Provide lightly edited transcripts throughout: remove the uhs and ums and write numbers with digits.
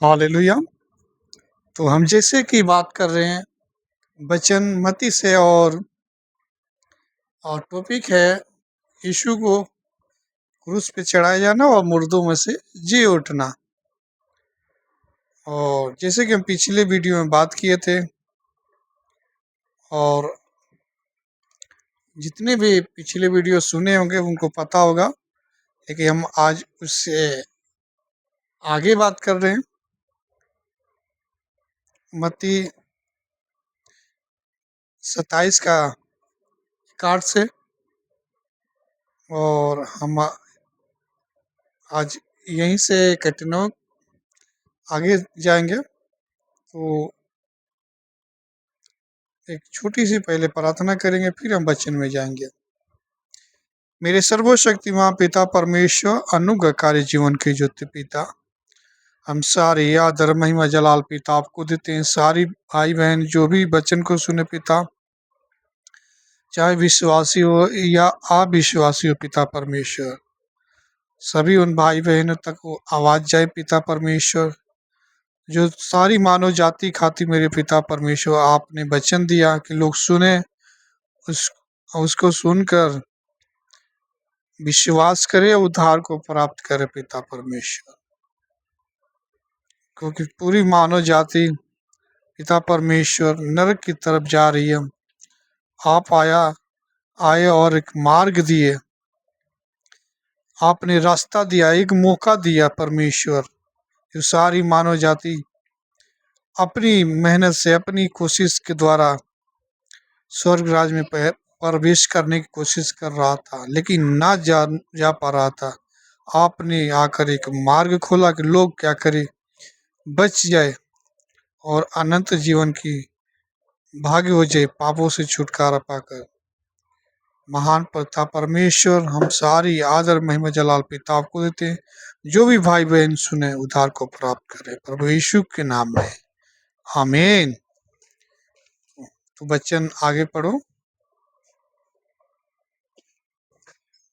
Hallelujah. तो हम जैसे कि बात कर रहे हैं वचन मत्ती से और टॉपिक है यीशु को क्रूस पे चढ़ाया जाना और मुर्दों में से जी उठना। और जैसे कि हम पिछले वीडियो में बात किए थे और जितने भी पिछले वीडियो सुने होंगे उनको पता होगा, लेकिन हम आज उससे आगे बात कर रहे हैं मत्ती 27 का कार्ड से। और हम आज यहीं से कंटिन्यू आगे जाएंगे। तो एक छोटी सी पहले प्रार्थना करेंगे, फिर हम वचन में जाएंगे। मेरे सर्वशक्तिमान पिता परमेश्वर, अनुग्रहकारी जीवन के ज्योति पिता, हम सारे आदर महिमा जलाल पिता आपको देते हैं। सारी भाई बहन जो भी वचन को सुने पिता, चाहे विश्वासी हो या अविश्वासी हो पिता परमेश्वर, सभी उन भाई बहनों तक वो आवाज जाए पिता परमेश्वर, जो सारी मानव जाति खातिर मेरे पिता परमेश्वर आपने वचन दिया कि लोग सुने, उस उसको सुनकर विश्वास करे, उद्धार को प्राप्त करे पिता परमेश्वर। क्योंकि पूरी मानव जाति पिता परमेश्वर नरक की तरफ जा रही है। आप आए और एक मार्ग दिए, आपने रास्ता दिया, एक मौका दिया परमेश्वर, जो सारी मानव जाति अपनी मेहनत से, अपनी कोशिश के द्वारा स्वर्ग राज में प्रवेश करने की कोशिश कर रहा था, लेकिन ना जा पा रहा था। आपने आकर एक मार्ग खोला कि लोग क्या करें, बच जाए और अनंत जीवन की भाग्य हो जाए, पापों से छुटकारा पाकर। महान पिता परमेश्वर, हम सारी आदर महिमा जलाल पिता आपको देते हैं। जो भी भाई बहन सुने उद्धार को प्राप्त करे प्रभु यीशु के नाम में, आमीन। तो बच्चन आगे पढ़ो।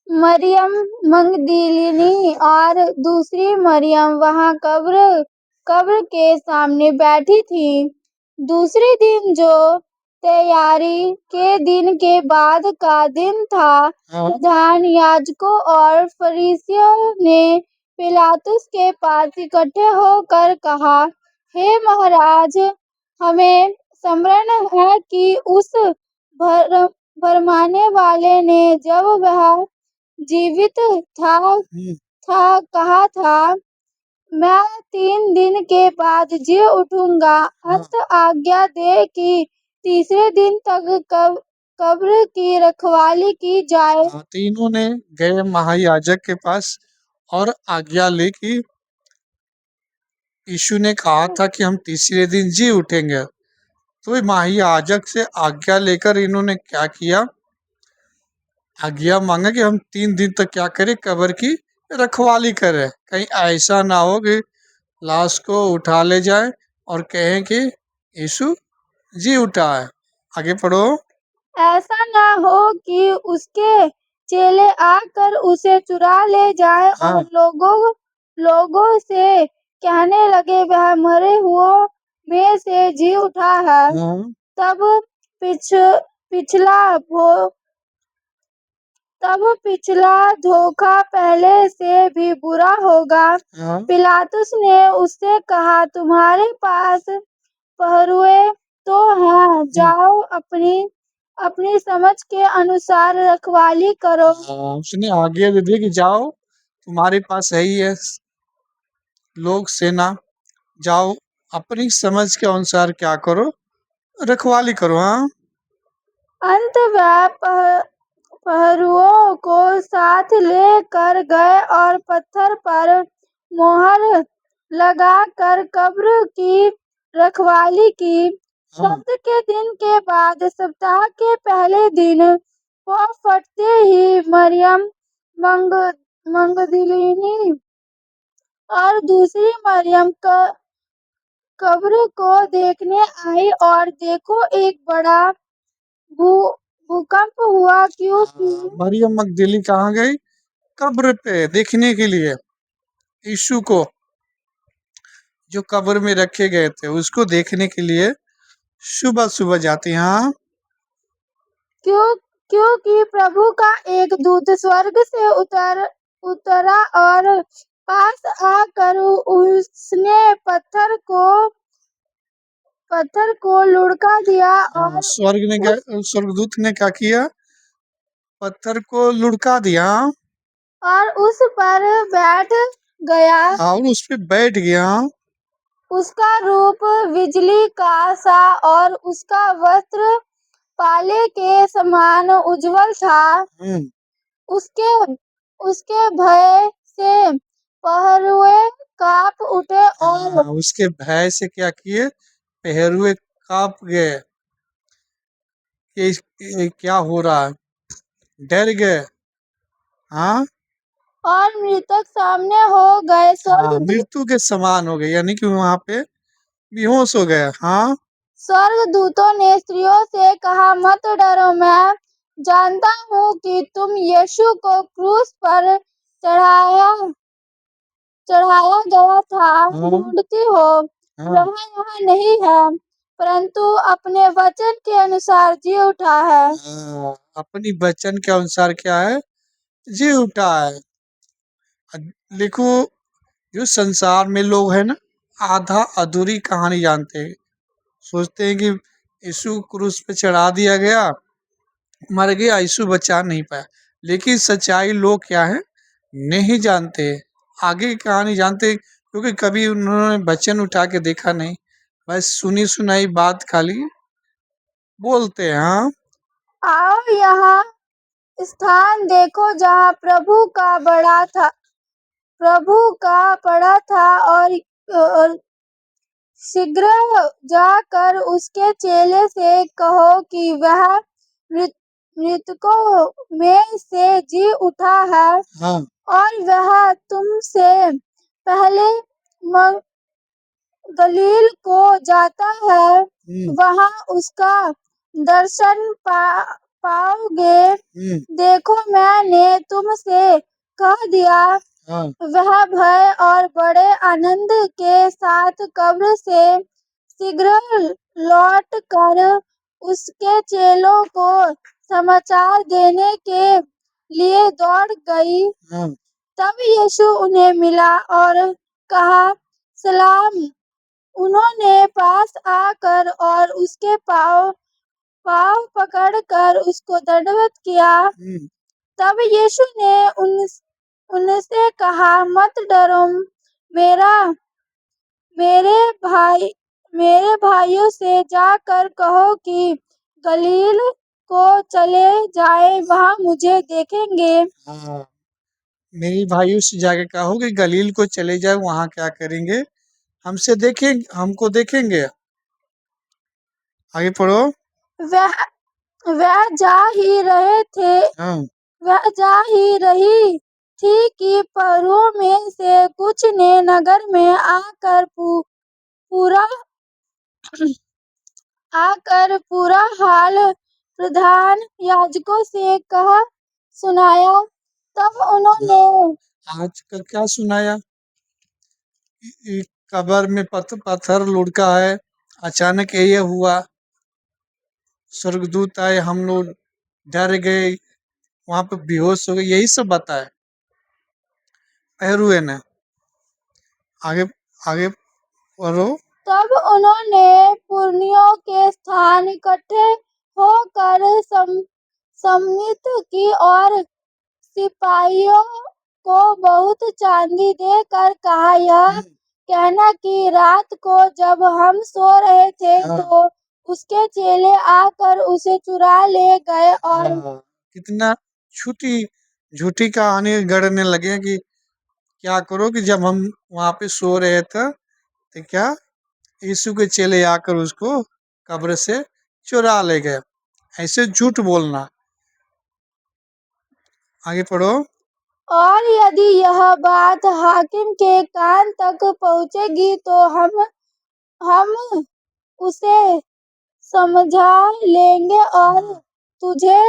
मरियम मगदलिनी और दूसरी मरियम वहां कब्र के सामने बैठी थी। दूसरे दिन, जो तैयारी के दिन के बाद का दिन था, प्रधान याजकों और फरीसियों ने पिलातुस के पास इकट्ठे होकर कहा, हे महाराज, हमें स्मरण है कि उस भरमाने वाले ने जब वह जीवित था कहा था, मैं 3 दिन के बाद जी उठूंगा। अंत आज्ञा दे कि तीसरे दिन तक कब्र की रखवाली की जाए। तीनों ने गए महायाजक के पास और आज्ञा ली कि यीशु ने कहा था कि हम तीसरे दिन जी उठेंगे। तो महायाजक से आज्ञा लेकर इन्होंने क्या किया, आज्ञा मांगा कि हम 3 दिन तक क्या करें, कब्र की रखवाली करें। कहीं ऐसा ना हो कि लाश को उठा ले जाए और कहें कि यीशु जी उठा है। आगे पढ़ो। ऐसा ना हो कि उसके चेले आकर उसे चुरा ले जाए और लोगों से कहने लगे, वह मरे हुओं में से जी उठा है। तब पिछला धोखा पहले से भी बुरा होगा। पिलातुस ने उससे कहा, तुम्हारे पास पहरुए तो हैं, जाओ अपनी समझ के अनुसार रखवाली करो। उसने आज्ञा दे दी कि जाओ, तुम्हारे पास है ही है लोग, सेना, जाओ अपनी समझ के अनुसार क्या करो, रखवाली करो। अंत वह पहरुओं को साथ ले कर गए और पत्थर पर मोहर लगाकर कब्र की रखवाली की। सप्ताह के दिन के बाद, सप्ताह के पहले दिन पौ फटते ही मरियम मगदलिनी और दूसरी मरियम कब्र को देखने आई, और देखो, एक बड़ा भूकंप हुआ, क्योंकि मरियम मगदली कहाँ गई, कब्र पे देखने के लिए यीशु को, जो कब्र में रखे गए थे उसको देखने के लिए सुबह सुबह जाती हैं। हाँ, क्योंकि प्रभु का एक दूत स्वर्ग से उतरा और पास आकर उसने पत्थर को लुढ़का दिया हाँ, स्वर्गदूत ने क्या किया? पत्थर को लुढ़का दिया और उस पर बैठ गया। और उस पे बैठ गया। उसका रूप बिजली का सा और उसका वस्त्र पाले के समान उज्जवल था। उसके उसके भय से पहरुए कांप उठे और उसके भय से क्या किए? पहरुए कांप गए कि ये क्या हो रहा है, डर गए। हाँ, और मृतक सामने हो गए। मृत्यु के समान हो गए, यानी कि वहां पे बेहोश हो गए। हाँ, स्वर्गदूतों ने स्त्रियों से कहा, मत डरो, मैं जानता हूँ कि तुम यीशु को क्रूस पर चढ़ाया गया था ढूंढती हो। वह यहाँ नहीं है, परंतु अपने वचन के अनुसार जी उठा है। अपनी वचन के अनुसार क्या है? जी उठा है। देखो, जो संसार में लोग हैं ना, आधा अधूरी कहानी जानते हैं। सोचते हैं कि यीशु क्रूस पे चढ़ा दिया गया, मर गया, यीशु बचा नहीं पाया। लेकिन सच्चाई लोग क्या है, नहीं जानते, आगे की कहानी जानते, क्योंकि कभी उन्होंने वचन उठा के देखा नहीं, बस सुनी सुनाई बात खाली बोलते हैं। हाँ, आओ यहाँ स्थान देखो जहाँ प्रभु का पड़ा था और शीघ्र जाकर उसके चेले से कहो कि वह मृतकों में से जी उठा है। हाँ, और वह तुमसे पहले गलील को जाता है, वहां उसका दर्शन पाओगे। देखो, मैंने तुमसे कह दिया। वह भय और बड़े आनंद के साथ कब्र से शीघ्र लौट कर उसके चेलों को समाचार देने के लिए दौड़ गई। तब यीशु उन्हें मिला और कहा, सलाम। उन्होंने पास आकर और उसके पाँव पकड़कर उसको दंडवत किया। तब यीशु ने उनसे कहा, मत डरो, मेरे भाइयों से जाकर कहो कि गलील को चले जाए, वहां मुझे देखेंगे। मेरी भाइयों से जाके कहो कि गलील को चले जाए, वहां क्या करेंगे? हमको देखेंगे। आगे पढ़ो। वह जा ही रहे थे। वह जा ही रही थी कि पहरुओं में से कुछ ने नगर में आकर पूरा हाल प्रधान याजकों से कहा सुनाया। तब उन्होंने आज का क्या सुनाया? कब्र में पत्थर लुढ़का है, अचानक ये हुआ, स्वर्गदूत आए, हम लोग डर गए, वहां पे बेहोश हो गए, यही सब बताए पहरुए ने। आगे आगे पढ़ो। तब उन्होंने पुरनियों के स्थान इकट्ठे होकर सम्मित की और सिपाहियों को बहुत चांदी देकर कहा, यह कहना कि रात को जब हम सो रहे थे तो उसके चेले आकर उसे चुरा ले गए। और कितना झूठी कहानी गढ़ने लगे कि क्या करो कि जब हम वहां पे सो रहे थे तो क्या यीशु के चेले आकर उसको कब्र से चुरा ले गए। ऐसे झूठ बोलना। आगे पढ़ो। और यदि यह बात हाकिम के कान तक पहुंचेगी तो हम उसे समझा लेंगे और तुझे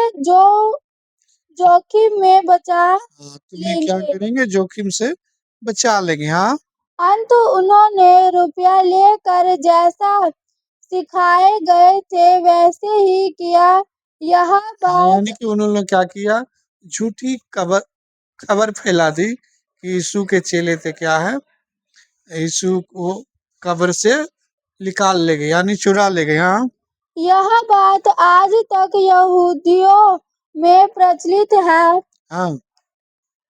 जोखिम में बचा तुम्हें क्या करेंगे? जोखिम से बचा लेंगे। हाँ, अंतु उन्होंने रुपया लेकर जैसा सिखाए गए थे वैसे ही किया। यह बात यानी कि उन्होंने क्या किया, झूठी खबर खबर फैला दी कि यीशु के चेले थे क्या है, यीशु को कब्र से निकाल ले गए यानी चुरा ले गए। हाँ यह बात आज तक यहूदियों में प्रचलित है। हाँ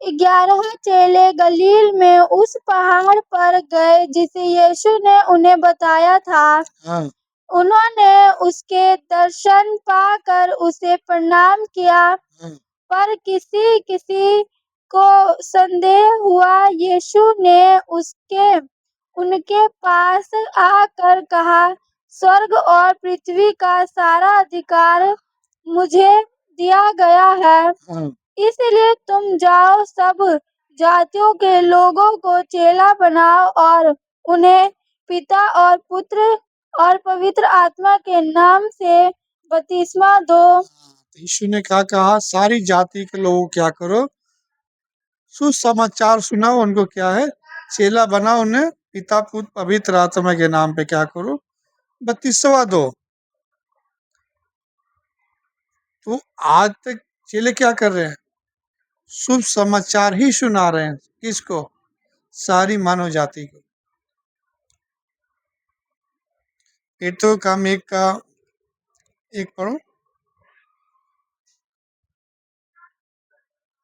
11 चेले गलील में उस पहाड़ पर गए जिसे यीशु ने उन्हें बताया था। हाँ उन्होंने उसके दर्शन पाकर उसे प्रणाम किया, हाँ पर किसी किसी को संदेह हुआ। यीशु ने उनके पास आकर कहा, स्वर्ग और पृथ्वी का सारा अधिकार मुझे दिया गया है, हाँ इसलिए तुम जाओ, सब जातियों के लोगों को चेला बनाओ और उन्हें पिता और पुत्र और पवित्र आत्मा के नाम से बपतिस्मा दो। तो यीशु ने क्या कहा, सारी जाति के लोगों क्या करो, सुसमाचार सुनाओ, उनको क्या है, चेला बनाओ, उन्हें पिता पुत्र पवित्र आत्मा के नाम पे क्या करो, बपतिस्मा दो। तो आज तक चेले क्या कर रहे हैं, शुभ समाचार ही सुना रहे हैं। किसको, सारी मानव जाति को। पेट्रो का एक का एक पढ़ो।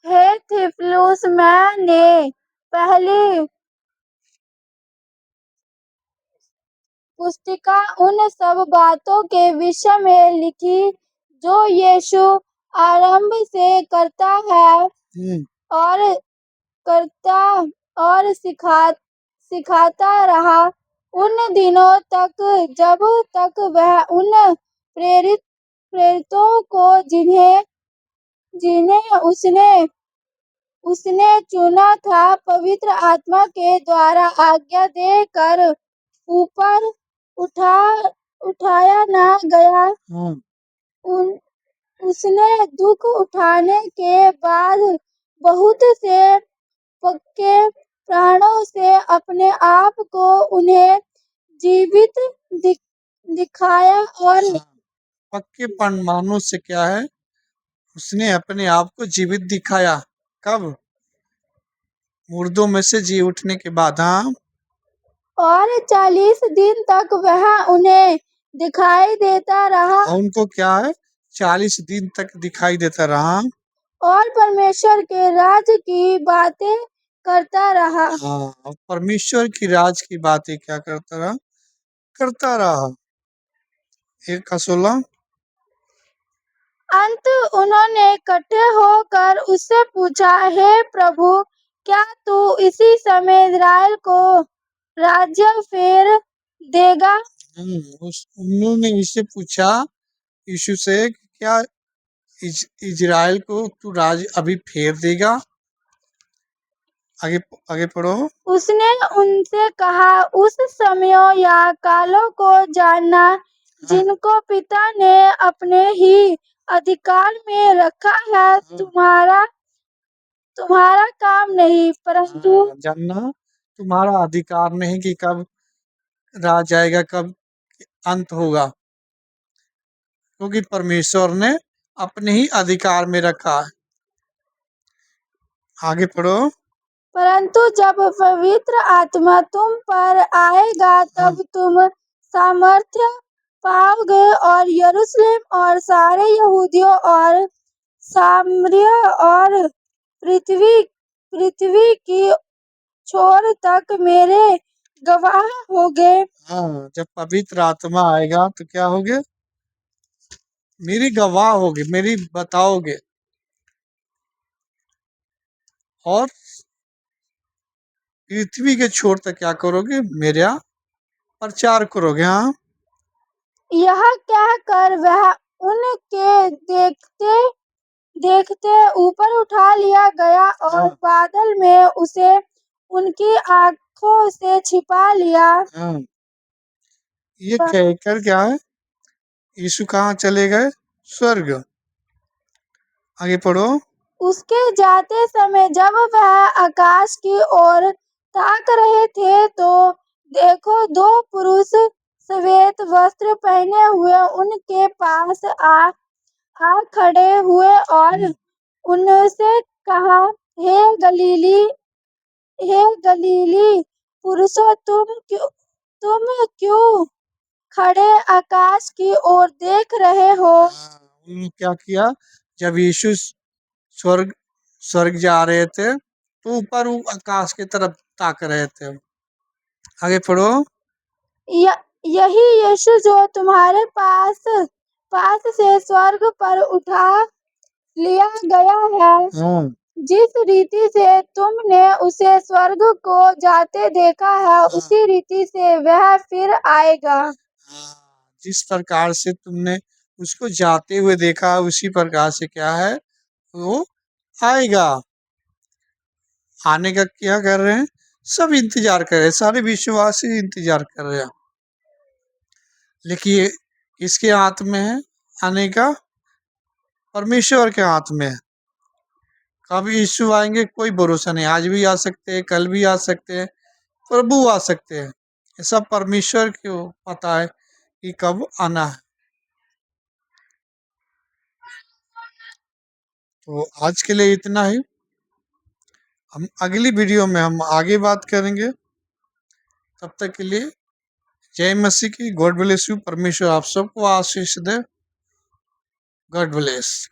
हे थिफिलुस, मैंने पहली पुस्तिका उन सब बातों के विषय में लिखी जो यीशु आरंभ से करता है और करता और सिखाता रहा, उन दिनों तक जब तक वह उन प्रेरितों को जिन्हें जिन्हें उसने चुना था पवित्र आत्मा के द्वारा आज्ञा देकर ऊपर उठाया ना गया। उन उसने दुख उठाने के बाद बहुत से पक्के प्राणों से अपने आप को उन्हें जीवित दिखाया और पक्के परमाणु से क्या है, उसने अपने आप को जीवित दिखाया। कब, मुर्दों में से जी उठने के बाद। हाँ और 40 दिन तक वह उन्हें दिखाई देता रहा और उनको क्या है, 40 दिन तक दिखाई देता रहा और परमेश्वर के राज की बातें करता रहा। हाँ, परमेश्वर की राज की बातें क्या करता रहा। 1:16। अंत उन्होंने इकट्ठे होकर उससे पूछा, हे प्रभु, क्या तू इसी समय इज़राइल को राज्य फेर देगा? उन्होंने इससे पूछा यीशु से, क्या इजराइल को तू राज अभी फेर देगा? आगे आगे पढ़ो। उसने उनसे कहा, उस समयों या कालों को जानना जिनको पिता ने अपने ही अधिकार में रखा है तुम्हारा काम नहीं, परंतु जानना तुम्हारा अधिकार नहीं कि कब राज आएगा, कब अंत होगा, क्योंकि परमेश्वर ने अपने ही अधिकार में रखा है। आगे पढ़ो। परंतु जब पवित्र आत्मा तुम पर आएगा तब तुम सामर्थ्य पाओगे और यरूशलेम और सारे यहूदियों और सामरिया और पृथ्वी की छोर तक मेरे गवाह होगे। हाँ, जब पवित्र आत्मा आएगा तो क्या होगे, मेरी गवाह होगे, मेरी बताओगे और पृथ्वी के छोर तक क्या करोगे, मेरा प्रचार करोगे। हाँ यह कहकर वह उनके देखते देखते ऊपर उठा लिया गया और बादल में उसे उनकी आंखों से छिपा लिया। ये कहकर क्या है, यीशु कहाँ चले गए, स्वर्ग। आगे पढ़ो। उसके जाते समय जब वह आकाश की ओर ताक रहे थे तो देखो दो पुरुष श्वेत वस्त्र पहने हुए उनके पास आ खड़े हुए और उनसे कहा, हे गलीली पुरुषों, तुम क्यों खड़े आकाश की ओर देख रहे हो? उन्होंने क्या किया, जब यीशु स्वर्ग स्वर्ग जा रहे थे तो ऊपर वो आकाश की तरफ ताक रहे थे। आगे पढ़ो। यही यीशु जो तुम्हारे पास से स्वर्ग पर उठा लिया गया है, जिस रीति से तुमने उसे स्वर्ग को जाते देखा है, उसी रीति से वह फिर आएगा। जिस प्रकार से तुमने उसको जाते हुए देखा, उसी प्रकार से क्या है, वो आएगा। आने का क्या कर रहे हैं, सब इंतजार कर रहे हैं, सारे विश्वासी इंतजार कर रहे हैं। लेकिन इसके हाथ में है आने का, परमेश्वर के हाथ में है। कब यीशु आएंगे कोई भरोसा नहीं, आज भी आ सकते हैं, कल भी आ सकते हैं, प्रभु आ सकते हैं। ये सब परमेश्वर को पता है कि कब आना है। तो आज के लिए इतना ही। हम अगली वीडियो में हम आगे बात करेंगे। तब तक के लिए जय मसीह की। God bless you. परमेश्वर आप सबको आशीष दे। God bless.